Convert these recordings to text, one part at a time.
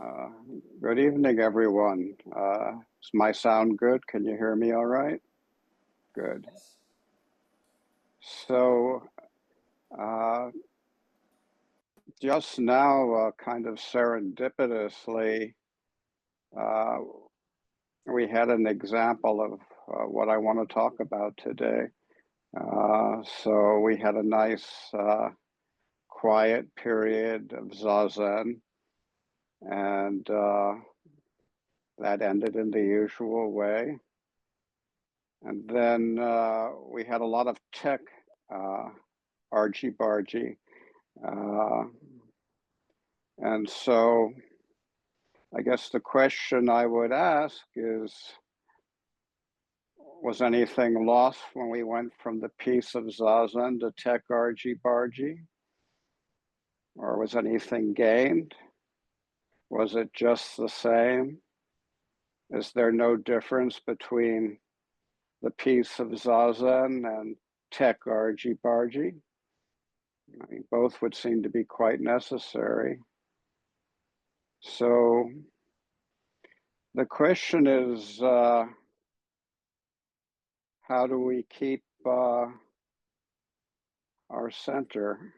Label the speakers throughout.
Speaker 1: Uh, Good evening, everyone. Does my sound good? Can you hear me all right? Good.
Speaker 2: Yes.
Speaker 1: So, uh, just now, kind of serendipitously, uh, we had an example of what I want to talk about today. So, we had a nice, quiet period of zazen, and that ended in the usual way. And then we had a lot of tech argy-bargy. Uh, and so I guess the question I would ask is, was anything lost when we went from the peace of zazen to tech argy-bargy? Or was anything gained? Was it just the same? Is there no difference between the peace of zazen and tech argy-bargy? I mean, both would seem to be quite necessary. So the question is, how do we keep our center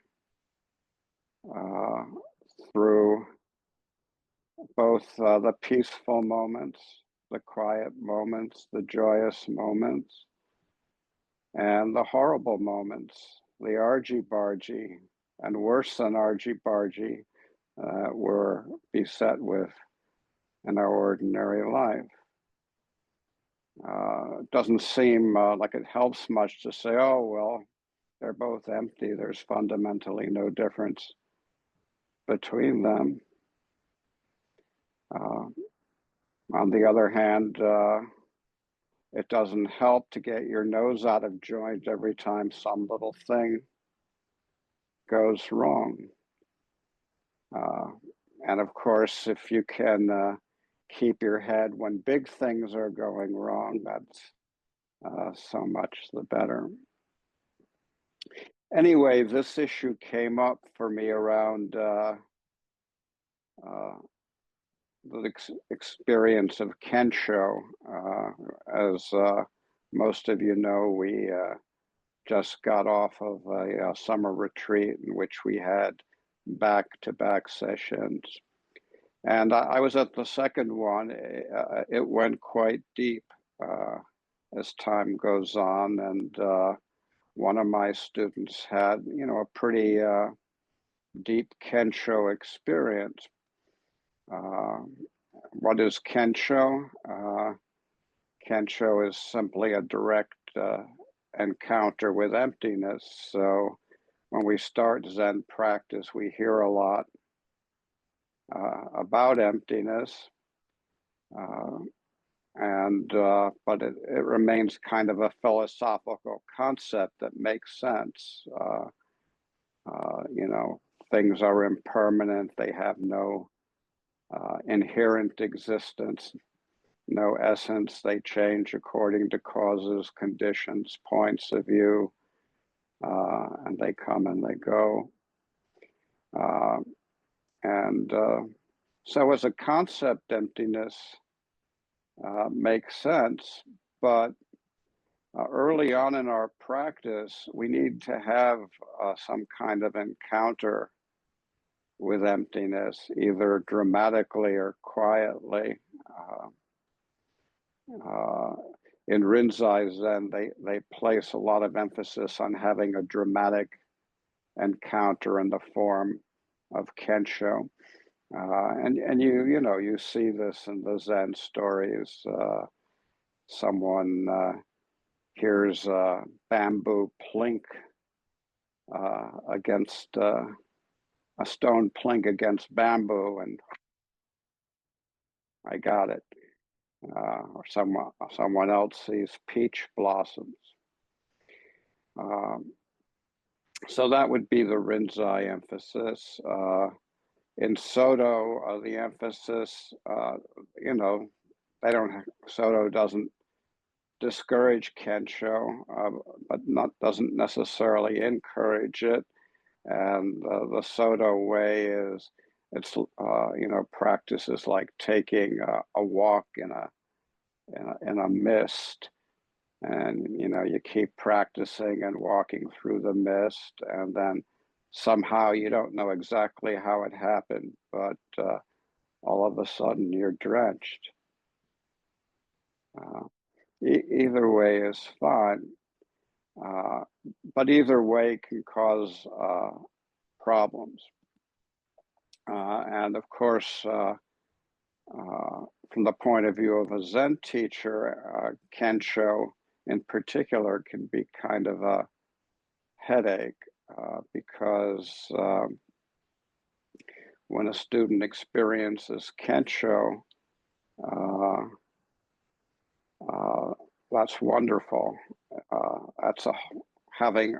Speaker 1: uh, through both the peaceful moments, the quiet moments, the joyous moments, and the horrible moments, the argy-bargy, and worse than argy-bargy, we're beset with in our ordinary life. It doesn't seem like it helps much to say, oh, well, they're both empty. There's fundamentally no difference between them. On the other hand, it doesn't help to get your nose out of joint every time some little thing goes wrong. And of course, if you can keep your head when big things are going wrong, that's so much the better. Anyway, this issue came up for me around the experience of Kensho. As most of you know, we just got off of a summer retreat in which we had back-to-back sessions. And I was at the second one. It went quite deep as time goes on. And one of my students had, a pretty deep Kensho experience. What is Kensho? Kensho is simply a direct encounter with emptiness. So when we start Zen practice, we hear a lot about emptiness, but it remains kind of a philosophical concept that makes sense. Things are impermanent; they have no inherent existence, no essence. They change according to causes, conditions, points of view, and they come and they go. So as a concept, emptiness makes sense, but early on in our practice, we need to have some kind of encounter with emptiness, either dramatically or quietly. In Rinzai Zen, they place a lot of emphasis on having a dramatic encounter in the form of Kensho. And you see this in the Zen stories. Someone hears bamboo plink against a stone plink against bamboo, and I got it. Or someone else sees peach blossoms. So that would be the Rinzai emphasis. In Soto, the emphasis, Soto doesn't discourage Kensho, but doesn't necessarily encourage it. And the Soto way is It's practices like taking a walk in a mist, and you keep practicing and walking through the mist, and then somehow you don't know exactly how it happened, but all of a sudden you're drenched. Uh, Either way is fine, uh, but either way can cause problems. And of course, from the point of view of a Zen teacher, Kensho in particular can be kind of a headache because when a student experiences Kensho, uh, uh, that's wonderful. That's having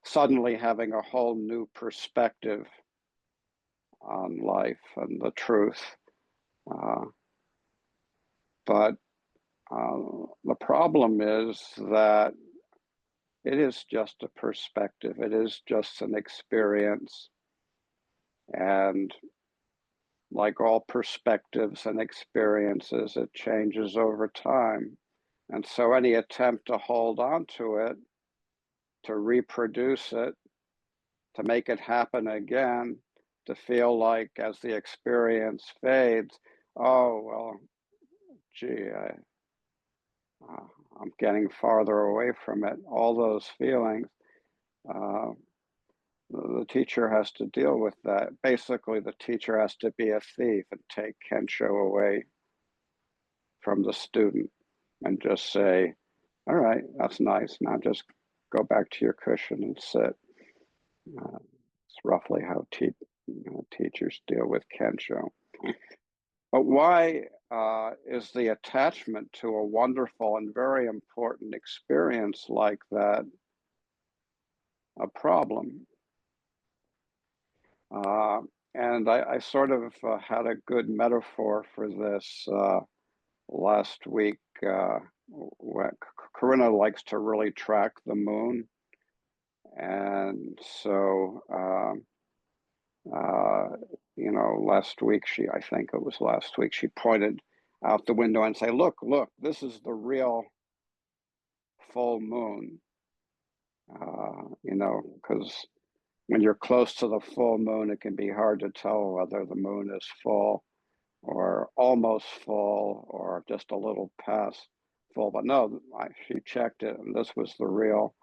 Speaker 1: suddenly having a whole new perspective on life and the truth. But the problem is that it is just a perspective. It is just an experience. And like all perspectives and experiences, it changes over time. And so any attempt to hold on to it, to reproduce it, to make it happen again, to feel like as the experience fades, oh, well, gee, I'm getting farther away from it. All those feelings, uh, the teacher has to deal with that. Basically, the teacher has to be a thief and take Kensho away from the student and just say, all right, that's nice. Now just go back to your cushion and sit. It's roughly how teachers deal with Kensho. But why is the attachment to a wonderful and very important experience like that a problem? And I sort of had a good metaphor for this last week. Corinna likes to really track the moon. And so, last week, I think it was last week, she pointed out the window and say, look, this is the real full moon, because when you're close to the full moon, it can be hard to tell whether the moon is full or almost full or just a little past full. But no, she checked it, and this was the real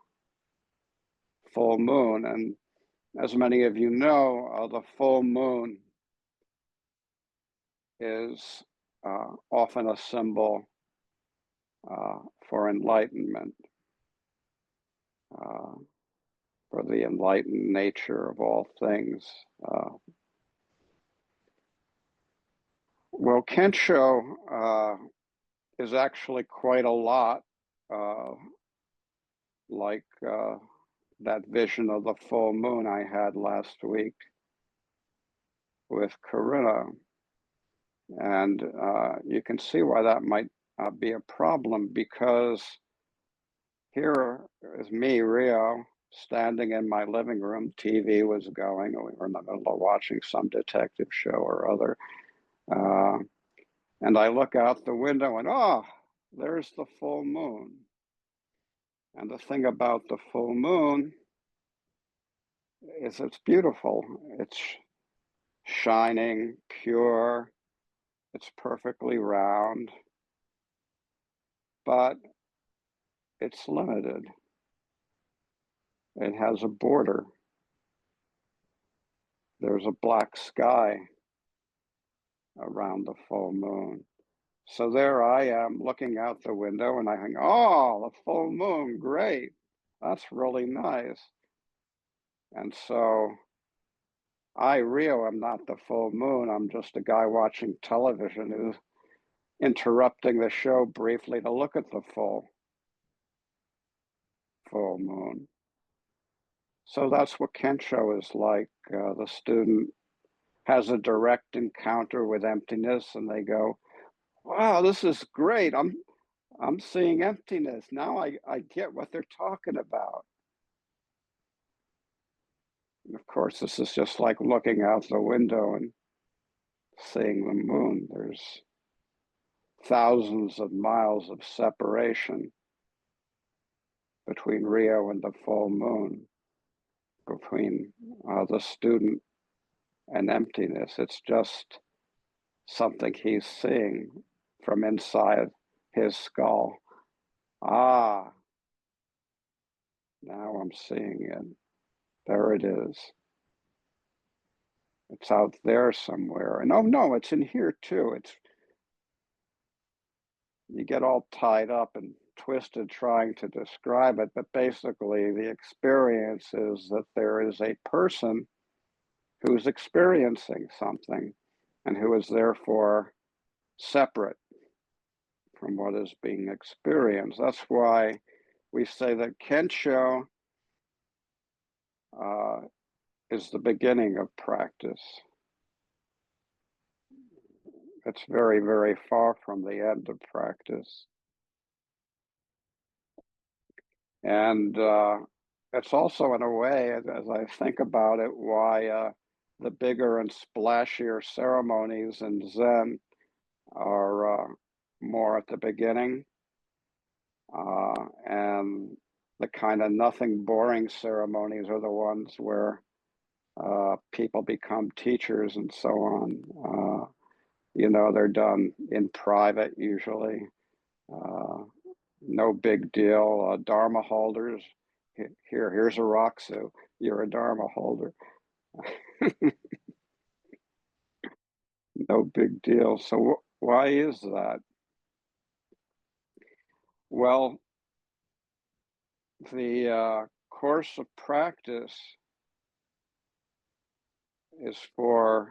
Speaker 1: full moon. And as many of you know, the full moon is often a symbol for enlightenment, for the enlightened nature of all things. Well, Kensho is actually quite a lot like that vision of the full moon I had last week with Corinna. And you can see why that might be a problem, because here is me, Rio, standing in my living room. TV was going. We were in the middle of watching some detective show or other. And I look out the window and, oh, there's the full moon. And the thing about the full moon is it's beautiful. It's shining, pure. It's perfectly round. But it's limited. It has a border. There's a black sky around the full moon. So there I am looking out the window and I think, oh, the full moon, great. That's really nice. And so I, Rio, am not the full moon. I'm just a guy watching television who's interrupting the show briefly to look at the full moon. So that's what Kensho is like. The student has a direct encounter with emptiness and they go, wow, this is great. I'm seeing emptiness. Now I get what they're talking about. Of course, this is just like looking out the window and seeing the moon. There's thousands of miles of separation between Rio and the full moon, between the student and emptiness. It's just something he's seeing from inside his skull. Ah, now I'm seeing it. There it is. It's out there somewhere. And oh no, it's in here too. You get all tied up and twisted trying to describe it, but basically the experience is that there is a person who's experiencing something and who is therefore separate from what is being experienced. That's why we say that Kensho is the beginning of practice. It's very, very far from the end of practice. And it's also, in a way, as I think about it, why the bigger and splashier ceremonies in Zen are more at the beginning, and the kind of nothing boring ceremonies are the ones where people become teachers and so on. You know, they're done in private usually. No big deal. Dharma holders. Here's a Roxu. You're a Dharma holder. No big deal. So why is that? Well, the course of practice is for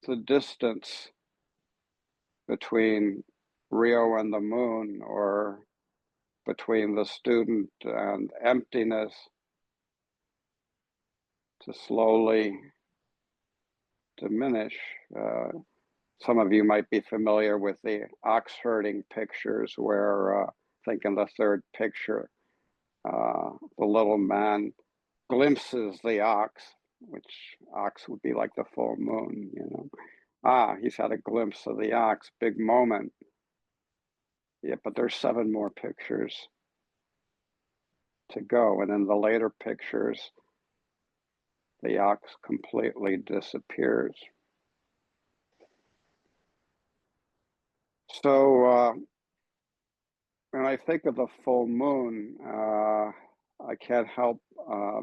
Speaker 1: the distance between Rio and the moon, or between the student and emptiness, to slowly diminish. Some of you might be familiar with the ox herding pictures where, I think in the third picture, the little man glimpses the ox, which ox would be like the full moon, you know. Ah, he's had a glimpse of the ox, big moment. Yeah, but there's 7 more pictures to go. And in the later pictures, the ox completely disappears. So when I think of the full moon, I can't help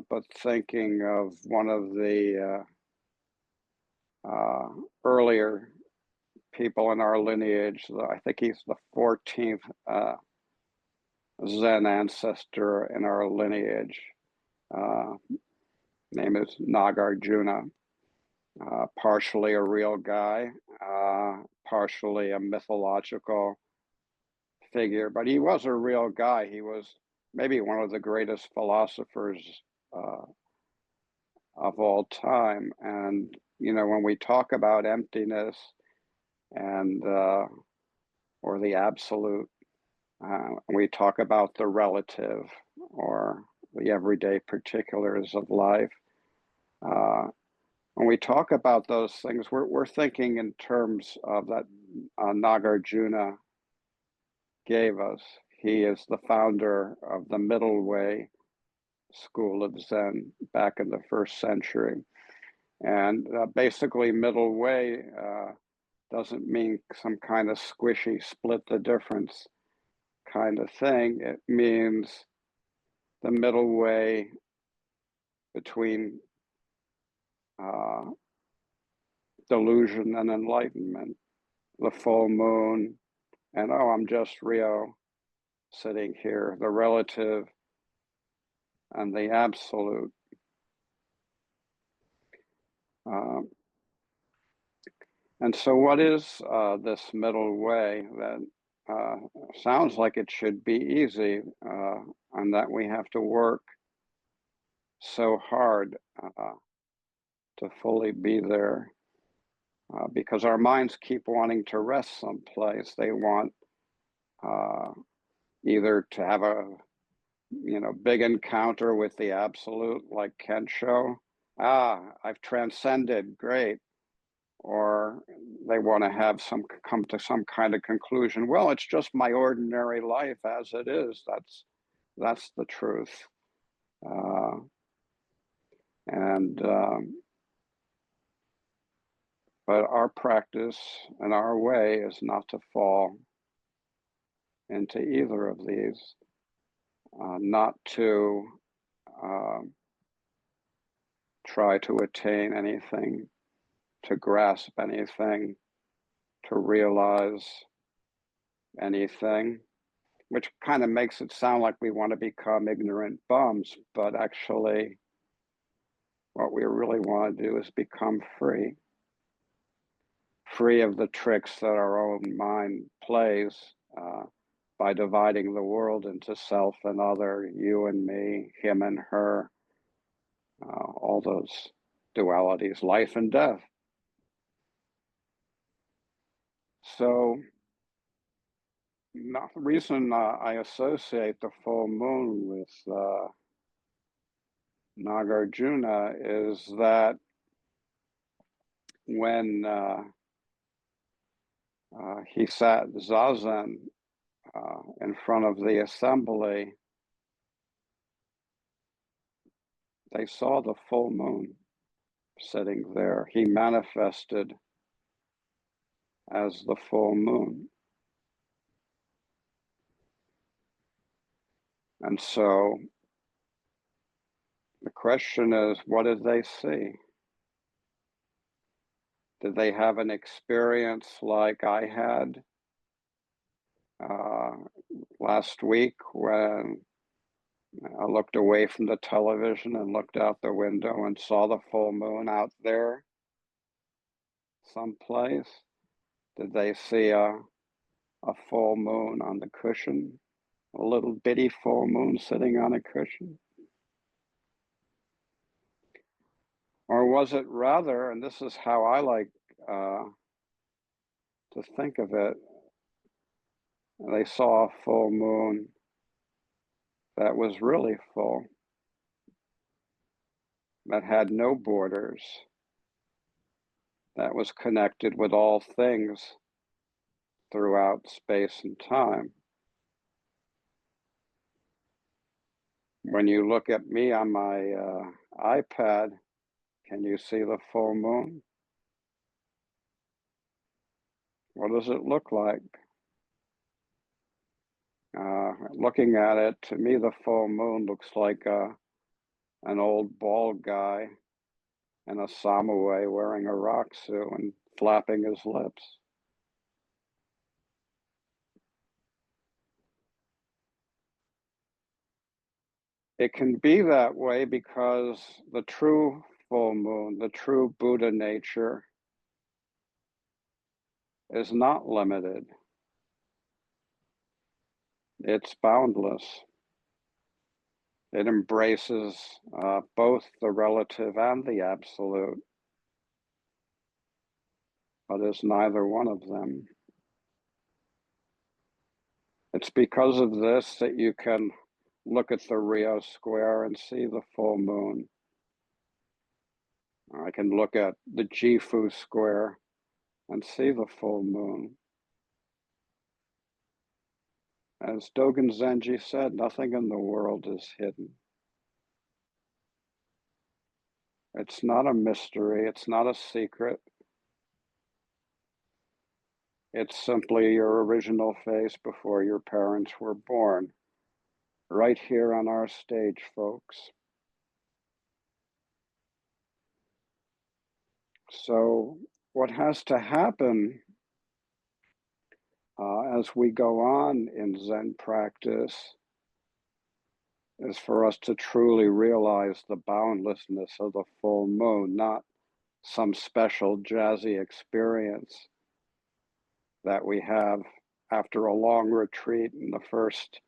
Speaker 1: but thinking of one of the earlier people in our lineage. I think he's the 14th Zen ancestor in our lineage. Name is Nagarjuna. Partially a real guy, partially a mythological figure, but he was a real guy. He was maybe one of the greatest philosophers of all time. And, you know, when we talk about emptiness and or the absolute, we talk about the relative or the everyday particulars of life. When we talk about those things, we're thinking in terms of that Nagarjuna gave us. He is the founder of the Middle Way school of Zen back in the 1st century. And basically, Middle Way doesn't mean some kind of squishy split the difference kind of thing. It means the middle way between delusion and enlightenment, the full moon, and oh, I'm just Rio sitting here, the relative and the absolute. And so what is this middle way that sounds like it should be easy, and that we have to work so hard to fully be there, because our minds keep wanting to rest someplace. They want either to have a big encounter with the absolute, like Kensho. I've transcended, great. Or they want to have come to some kind of conclusion. Well, it's just my ordinary life as it is. That's the truth. Uh, and but our practice and our way is not to fall into either of these, not to try to attain anything, to grasp anything, to realize anything, which kind of makes it sound like we want to become ignorant bums, but actually what we really want to do is become free of the tricks that our own mind plays by dividing the world into self and other, you and me, him and her, all those dualities, life and death. So the reason I associate the full moon with Nagarjuna is that when he sat zazen in front of the assembly, they saw the full moon sitting there. He manifested as the full moon. And so the question is, what did they see? Did they have an experience like I had last week when I looked away from the television and looked out the window and saw the full moon out there someplace? Did they see a full moon on the cushion? A little bitty full moon sitting on a cushion? Or was it rather, and this is how I like to think of it, they saw a full moon that was really full, that had no borders, that was connected with all things throughout space and time. When you look at me on my iPad, can you see the full moon? What does it look like? Looking at it, to me, the full moon looks like an old bald guy in a samoe wearing a rock suit and flapping his lips. It can be that way because the true full moon, the true Buddha nature, is not limited. It's boundless. It embraces both the relative and the absolute, but is neither one of them. It's because of this that you can look at the Rio Square and see the full moon. I can look at the Gifu Square and see the full moon. As Dogen Zenji said, nothing in the world is hidden. It's not a mystery, it's not a secret. It's simply your original face before your parents were born. Right here on our stage, folks. So what has to happen as we go on in Zen practice is for us to truly realize the boundlessness of the full moon, not some special jazzy experience that we have after a long retreat in the first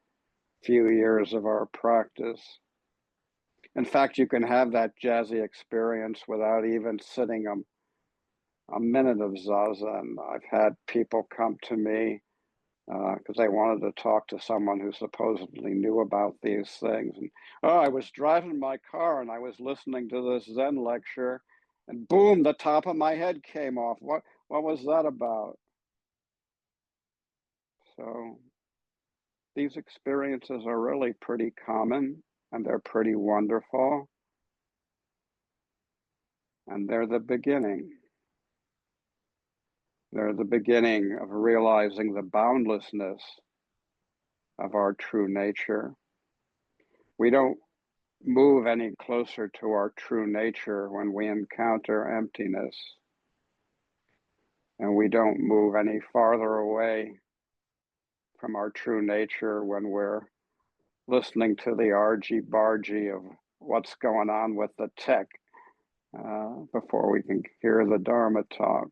Speaker 1: few years of our practice. In fact, you can have that jazzy experience without even sitting a minute of zazen. I've had people come to me because they wanted to talk to someone who supposedly knew about these things. And I was driving my car and I was listening to this Zen lecture, and boom, the top of my head came off. What was that about? So these experiences are really pretty common, and they're pretty wonderful, and they're the beginning. They're the beginning of realizing the boundlessness of our true nature. We don't move any closer to our true nature when we encounter emptiness, and we don't move any farther away from our true nature when we're listening to the argy-bargy of what's going on with the tech before we can hear the Dharma talk.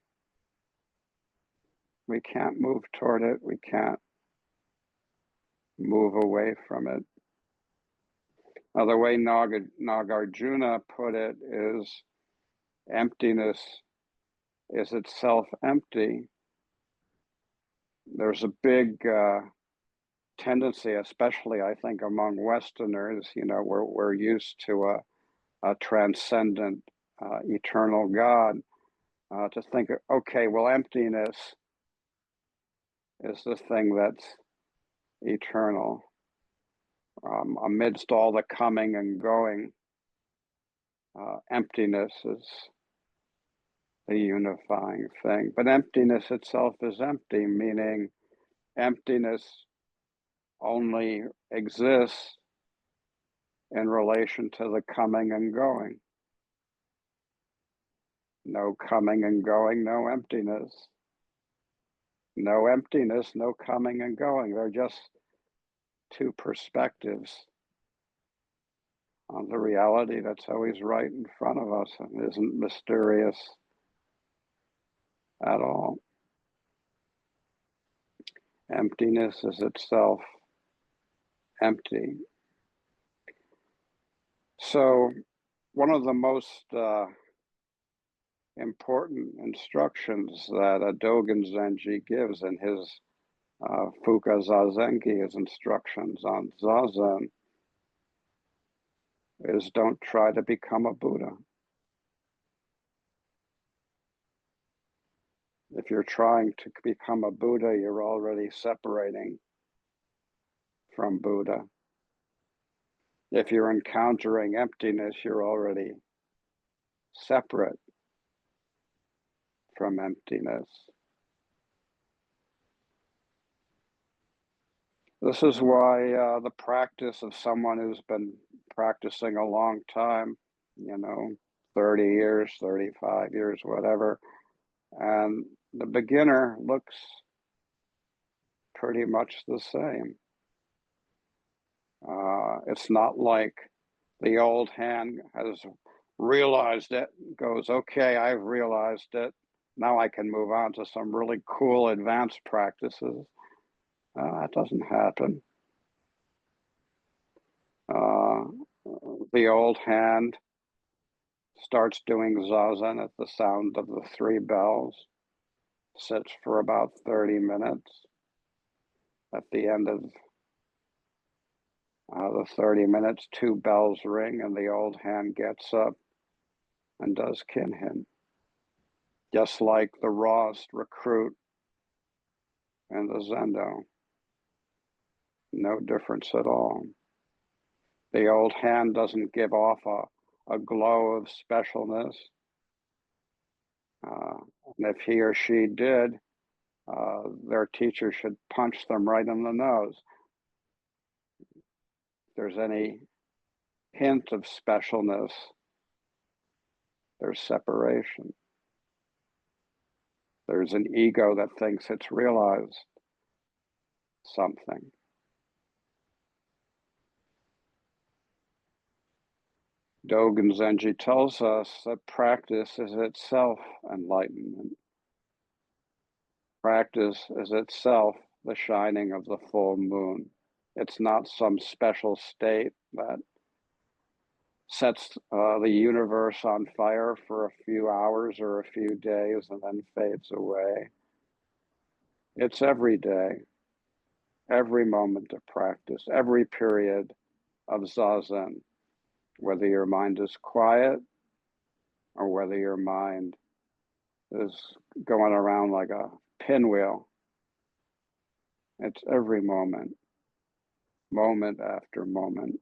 Speaker 1: We can't move toward it. We can't move away from it. The way Nagarjuna put it is, emptiness is itself empty. There's a big tendency, especially I think among Westerners, we're used to a transcendent, eternal God, to think, okay, well, emptiness is the thing that's eternal. Amidst all the coming and going, emptiness is the unifying thing. But emptiness itself is empty, meaning emptiness only exists in relation to the coming and going. No coming and going, no emptiness. No emptiness, no coming and going. They're just two perspectives on the reality that's always right in front of us and isn't mysterious at all. Emptiness is itself empty. So one of the most important instructions that Dogen Zenji gives in his Fuka Zazengi, his instructions on zazen, is don't try to become a Buddha. If you're trying to become a Buddha, you're already separating from Buddha. If you're encountering emptiness, you're already separate from emptiness. This is why the practice of someone who's been practicing a long time, 30 years, 35 years, whatever, and the beginner looks pretty much the same. It's not like the old hand has realized it, goes, okay, I've realized it. Now I can move on to some really cool advanced practices. That doesn't happen. The old hand starts doing zazen at the sound of the 3 bells, sits for about 30 minutes. At the end of the 30 minutes, 2 bells ring, and the old hand gets up and does kinhin, just like the rawest recruit in the Zendo. No difference at all. The old hand doesn't give off a glow of specialness. And if he or she did, their teacher should punch them right in the nose. If there's any hint of specialness, there's separation. There's an ego that thinks it's realized something. Dogen Zenji tells us that practice is itself enlightenment. Practice is itself the shining of the full moon. It's not some special state that sets the universe on fire for a few hours or a few days and then fades away. It's every day. every moment of practice, every period of zazen, whether your mind is quiet or whether your mind is going around like a pinwheel. It's every moment, moment after moment.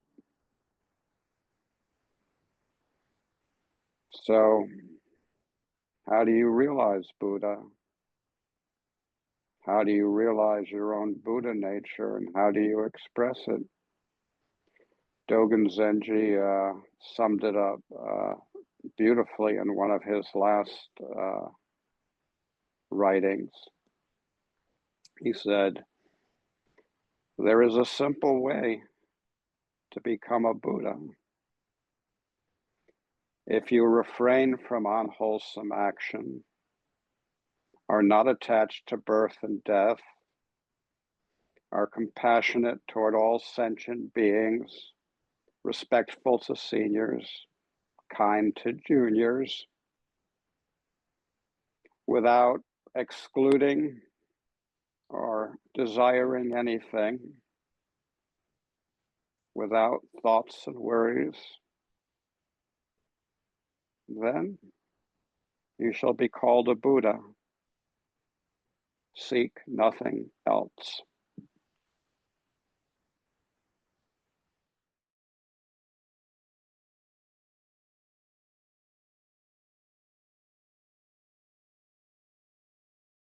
Speaker 1: So, how do you realize Buddha? How do you realize your own Buddha nature, and how do you express it? Dogen Zenji summed it up beautifully in one of his last writings. He said, "There is a simple way to become a Buddha. If you refrain from unwholesome action, are not attached to birth and death, are compassionate toward all sentient beings, respectful to seniors, kind to juniors, without excluding or desiring anything, without thoughts and worries, then you shall be called a Buddha. Seek nothing else."